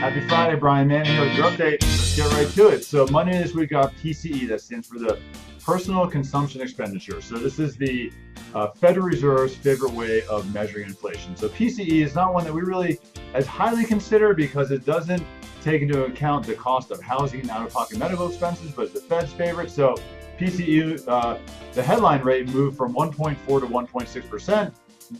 Happy Friday, Brian Manning here with your update. Let's get right to it. So Monday this week got PCE, that stands for the Personal Consumption Expenditure. So this is the Federal Reserve's favorite way of measuring inflation. So PCE is not one that we really as highly consider because it doesn't take into account the cost of housing and out-of-pocket medical expenses, but it's the Fed's favorite. So PCE, the headline rate moved from 1.4 to 1.6%.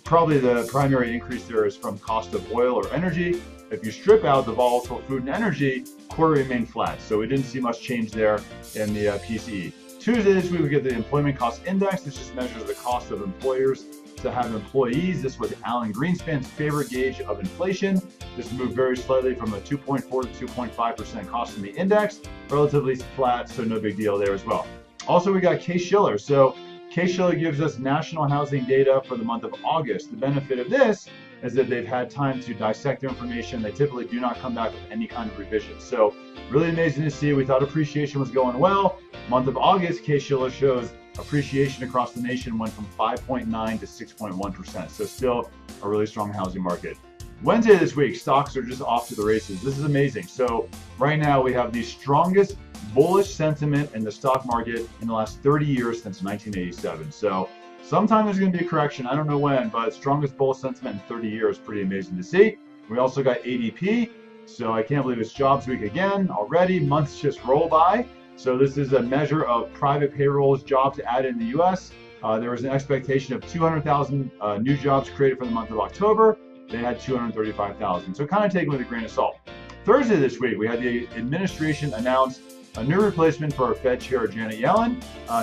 Probably the primary increase there is from cost of oil or energy. If you strip out the volatile food and energy, core remained flat. So we didn't see much change there in the PCE. Tuesday this week, we get the Employment Cost Index. This just measures the cost of employers to have employees. This was Alan Greenspan's favorite gauge of inflation. This moved very slightly from a 2.4 to 2.5% cost in the index, relatively flat, so no big deal there as well. Also, we got Case-Shiller. So Case-Shiller gives us national housing data for the month of August. The benefit of this is that they've had time to dissect the information. They typically do not come back with any kind of revision. So really amazing to see. We thought appreciation was going well. Month of August, Case-Shiller shows appreciation across the nation went from 5.9 to 6.1%. So still a really strong housing market. Wednesday this week, stocks are just off to the races. This is amazing. So right now we have the strongest bullish sentiment in the stock market in the last 30 years since 1987. So sometime there's going to be a correction. I don't know when, but strongest bullish sentiment in 30 years, pretty amazing to see. We also got ADP. So I can't believe it's jobs week again already. Months just roll by. So this is a measure of private payrolls, jobs added in the U.S. There was an expectation of 200,000 new jobs created for the month of October. They had 235,000. So kind of take it with a grain of salt. Thursday this week, we had the administration announce a new replacement for our Fed Chair, Janet Yellen.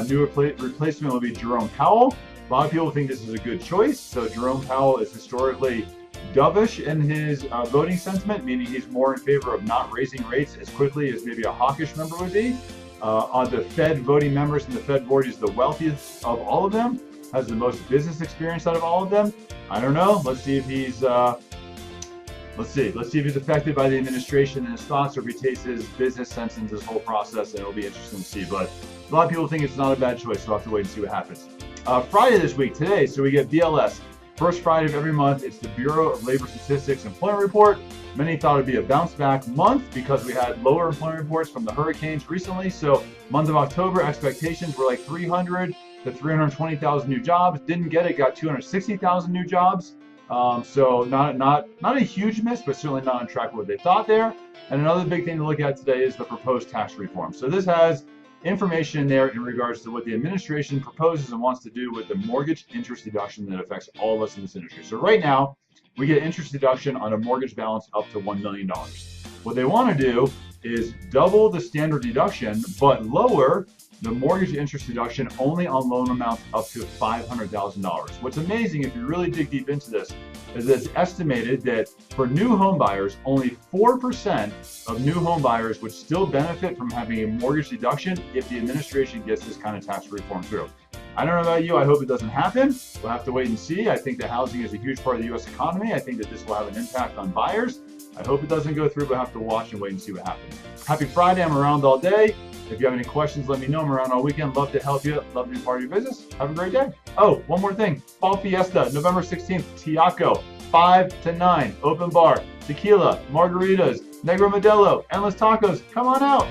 New replacement will be Jerome Powell. A lot of people think this is a good choice. So Jerome Powell is historically dovish in his voting sentiment, meaning he's more in favor of not raising rates as quickly as maybe a hawkish member would be. On the Fed voting members, and the Fed board is the wealthiest of all of them, has the most business experience out of all of them. I don't know. Let's see if he's let's see if he's affected by the administration and his thoughts, or if he takes his business sense into this whole process, and it'll be interesting to see. But a lot of people think it's not a bad choice, so we'll have to wait and see what happens. Friday this week, today, so we get BLS. First Friday of every month, it's the Bureau of Labor Statistics Employment Report. Many thought it'd be a bounce back month because we had lower employment reports from the hurricanes recently. So month of October, expectations were like 300 to 320,000 new jobs. Didn't get it, got 260,000 new jobs. So not a huge miss, but certainly not on track with what they thought there. And another big thing to look at today is the proposed tax reform. So this has information in there in regards to what the administration proposes and wants to do with the mortgage interest deduction that affects all of us in this industry. So right now, we get interest deduction on a mortgage balance up to $1 million. What they want to do is double the standard deduction, but lower the mortgage interest deduction only on loan amounts up to $500,000. What's amazing, if you really dig deep into this, is that it's estimated that for new home buyers, only 4% of new home buyers would still benefit from having a mortgage deduction if the administration gets this kind of tax reform through. I don't know about you. I hope it doesn't happen. We'll have to wait and see. I think that housing is a huge part of the U.S. economy. I think that this will have an impact on buyers. I hope it doesn't go through, but have to watch and wait and see what happens. Happy Friday. I'm around all day. If you have any questions, let me know. I'm around all weekend. Love to help you. Love to be part of your business. Have a great day. Oh, one more thing. Fall Fiesta, November 16th, Tiaco, 5 to 9, open bar, tequila, margaritas, Negro Modelo, endless tacos. Come on out.